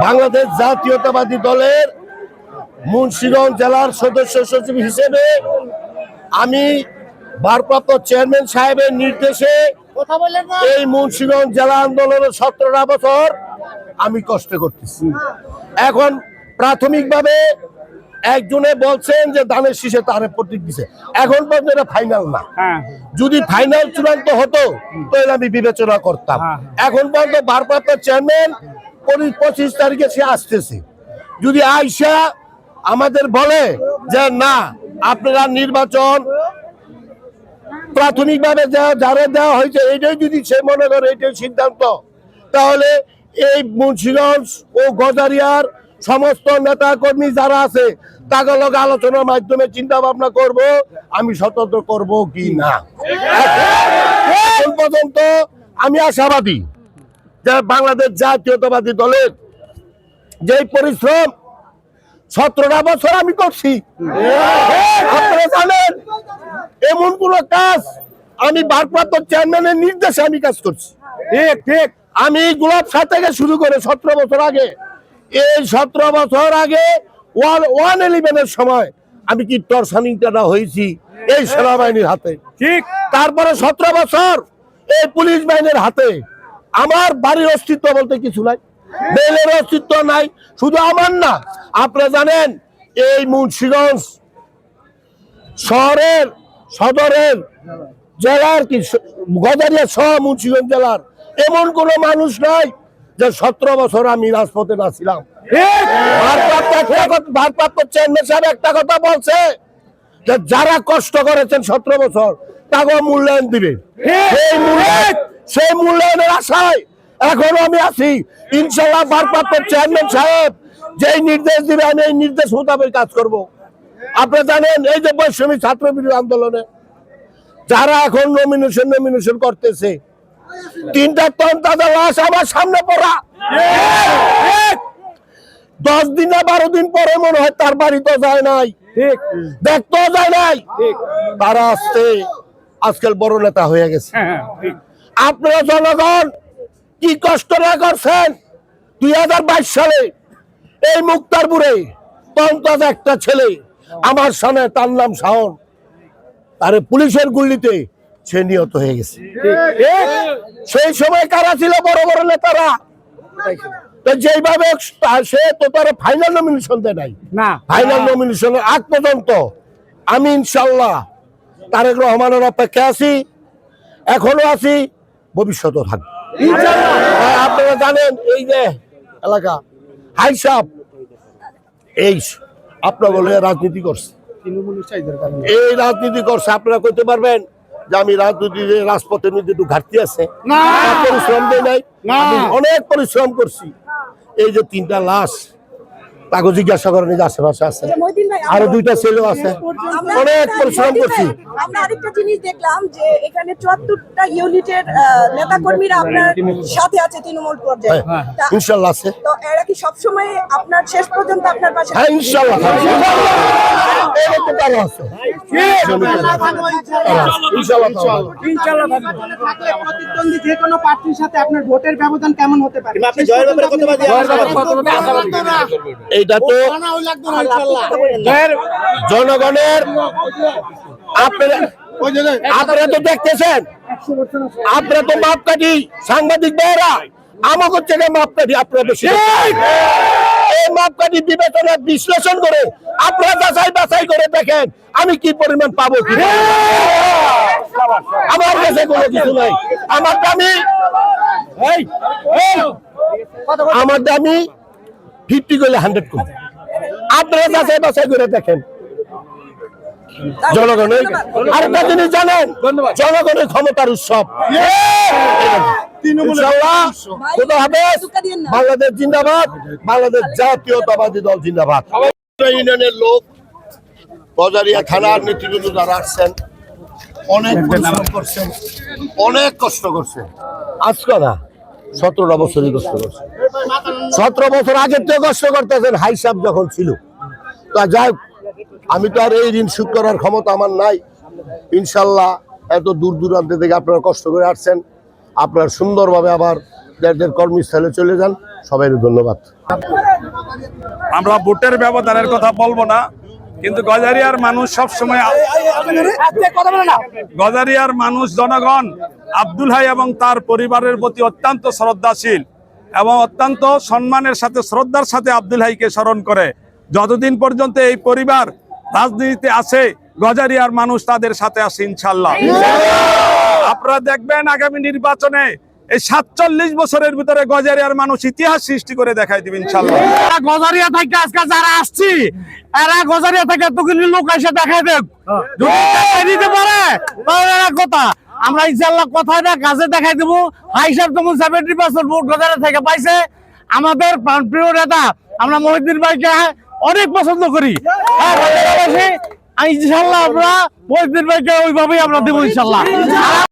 বাংলাদেশ জাতীয়তাবাদী দলের মুন্সিগঞ্জ জেলার সদস্য সচিব হিসেবে আমি ভারপ্রাপ্ত চেয়ারম্যান সাহেবের নির্দেশে এই মুন্সিগঞ্জ জেলা আন্দোলনের 17টা বছর আমি কষ্ট করতেছি। এখন প্রাথমিকভাবে একজনে বলছেন যে দানের শীষে তারে প্রতীক দিছে, এখন পর্যন্ত এটা ফাইনাল না। যদি ফাইনাল চূড়ান্ত হতো তাহলে আমি বিবেচনা করতাম। এখন পর্যন্ত ভারপ্রাপ্ত চেয়ারম্যান 25 তারিখে সে আসতেছে, যদি আইসা আমাদের বলে যে না আপনারা নির্বাচন প্রাথমিকভাবে যারা দেওয়া হয়েছে এইটাই যদি সে মনে করে এটাই সিদ্ধান্ত, তাহলে এই মুন্সিগঞ্জ ও গজারিয়ার সমস্ত নেতা কর্মী যারা আছে তাদের লগে আলোচনার মাধ্যমে চিন্তা ভাবনা করব আমি স্বতন্ত্র করব কি না। এখন পর্যন্ত আমি আশাবাদী যে বাংলাদেশ জাতীয়তাবাদী দলের যে পরিশ্রম 17টা বছর আমি করছি, আপনারা জানেন এমন কোন কাজ আমি ভারপ্রাপ্ত চেয়ারম্যানের নির্দেশে আমি কাজ করছি। ঠিক ঠিক আমি গোলাপ শাহ থেকে শুরু করে 17 বছর আগে, এই 17 বছর আগে 111-এর সময় আমি কি টর্চারিংটা হয়েছি এই সেনাবাহিনীর হাতে, ঠিক তারপরে 17 বছর এই পুলিশ বাহিনীর হাতে। আমার বাড়ির অস্তিত্ব বলতে কিছু নাই, বেলের অস্তিত্ব নাই। শুধু আমার না, আপনারা জানেন এই মুন্সিগঞ্জ শহরের সদরের জেলার কি গজারিয়া সহ মুন্সিগঞ্জ জেলার এমন কোন মানুষ নাই যে 17 বছর আমি রাজপথে না ছিলাম। ভারপ্রাপ্ত চেয়ারম্যান সাহেব একটা কথা বলছে যে যারা কষ্ট করেছেন 17 বছর তাকে মূল্যায়ন দিবে, সেই মূল্যায়নের আশায় এখনো আমি আছি। ইনশাল্লাহ ভারপ্রাপ্ত চেয়ারম্যান সাহেব যেই নির্দেশ দিবে আমি এই নির্দেশ মোতাবেক কাজ করব। আপনারা জানেন এই যে বৈষম্য ছাত্র বিরোধী আন্দোলনে যারা এখন নমিনেশন করতেছে, 3টা টন তাজা লাশ আমার সামনে পড়া, 10 দিন না 12 দিন পরে মনে হয় তার বাড়িতে যায় নাই, ঠিক দেখতেও যায় নাই, তারা আজকাল বড় নেতা হয়ে গেছে। আপনারা জনগণ কি কষ্ট না করছেন। 2022 সালে এই মুক্তারপুরে তন্তাজ একটা ছেলে আমার সামনে, তার নাম শাওন, তারে পুলিশের গুলিতে সে নিহত হয়ে গেছে। সেই সময় কারা ছিল? বড় বড় নেতারা। যেইভাবে সে তো তার ফাইনাল নমিনেশন দেয় নাই, ফাইনাল নমিনেশনের আগ পর্যন্ত আমি ইনশাল্লাহ তারেক রহমানের অপেক্ষা আছি, এখনো আছি, ভবিষ্যতেও থাকবে। আপনারা জানেন এই যে এলাকা হাইসাব এই আপনার বলে রাজনীতি করছে, এই রাজনীতি করছে। আপনারা কইতে পারবেন যে আমি রাজনীতিতে রাজপথের মধ্যে একটু ঘাটতি আছে? পরিশ্রম দেয় নাই, অনেক পরিশ্রম করছি। এই যে 3টা লাশ তাকে জিজ্ঞাসা করেন যে আশেপাশে আছে, আরো 2টা ছেলেও আছে, অনেক পরিশ্রম করছি। আমরা আরেকটা জিনিস দেখলাম যে এখানে 74টা ইউনিটের নেতা কর্মীরা আপনার সাথে আছে তৃণমূল পর্যায়ে, ইনশাআল্লাহ আছে। তো এরা কি সব সময় আপনার শেষ পর্যন্ত আপনার পাশে? হ্যাঁ ইনশাআল্লাহ, এই তো তারা আছে ইনশাআল্লাহ থাকলে প্রতিদ্বন্দ্বী যে কোনো প্রার্থীর সাথে আপনার ভোটের ব্যবধান কেমন হতে পারে? আপনি জয়ের ব্যাপারে কতবাদী? এইটা তো জনগণের, আপনারা তো দেখতেছেন, আপনারা তো মাপকাঠি সাংবাদিক ভাইরা আমাকে থেকে মাপকাঠি আপনারা বেশি, এই মাপকাঠি বিবেচনা বিশ্লেষণ করে আপনারা যাচাই করে দেখেন আমি কি পরিমাণ পাবো। কি আমার কাছে কোনো কিছু নাই, আমার দামি 50 করলে 100 করবে। আপনারা যাচাই করে দেখেন। জনগণের আরেকটা জিনিস জানেন, জনগণের ক্ষমতার উৎসব। বাংলাদেশ জিন্দাবাদ, বাংলাদেশ জাতীয়তাবাদী দল জিন্দাবাদ। ইউনিয়নের লোক গজারিয়া থানার নেতৃত্ব যারা আসছেন অনেক পরিশ্রম করছেন, অনেক কষ্ট করছেন। আজকে না 17টা বছরই কষ্ট করছে, 17 বছর আগের থেকে কষ্ট করতেছেন হাইসাব যখন ছিল। তা যাই আমি তো আর এই ঋণ শোধ করার ক্ষমতা আমার নাই। ইনশাল্লাহ এত দূর দূরান্ত থেকে আপনারা কষ্ট করে আসছেন, আপনারা সুন্দরভাবে আবার যাদের কর্মস্থলে চলে যান। সবাই ধন্যবাদ। আমরা ভোটের ব্যবধানের কথা বলবো না, কিন্তু গজারিয়ার মানুষ সব সময় গজারিয়ার মানুষ জনগণ আব্দুল হাই এবং তার পরিবারের প্রতি অত্যন্ত শ্রদ্ধাশীল এবং অত্যন্ত সম্মানের সাথে শ্রদ্ধার সাথে আব্দুল হাইকে স্মরণ করে। যতদিন পর্যন্ত এই পরিবার রাজনীতিতে আছে, গজারিয়ার মানুষ তাদের সাথে আছে ইনশাল্লাহ। আপনারা দেখবেন আগামী নির্বাচনে এই 47 বছরের ভিতরে গজারিয়ার মানুষ ইতিহাস সৃষ্টি করে দেখাই দিবে ইনশাল্লাহ। গজারিয়া থেকে আজকে যারা আসছি, এরা গজারিয়া থেকে এতগুলি লোক এসে দেখাই দেখ, যদি দেখাই দিতে পারে তাহলে এরা কথা আমরা ইনশাল্লাহ কথায় না কাজে দেখাই দেবো। হাইসাব তেমন 70% ভোট গজারিয়া থেকে পাইছে। আমাদের প্রিয় নেতা আমরা মহিউদ্দিন ভাইকে অনেক পছন্দ করি। ইনশাল্লাহ আমরা মহিউদ্দিন ভাইকে ওইভাবেই আমরা দেবো ইনশাল্লাহ।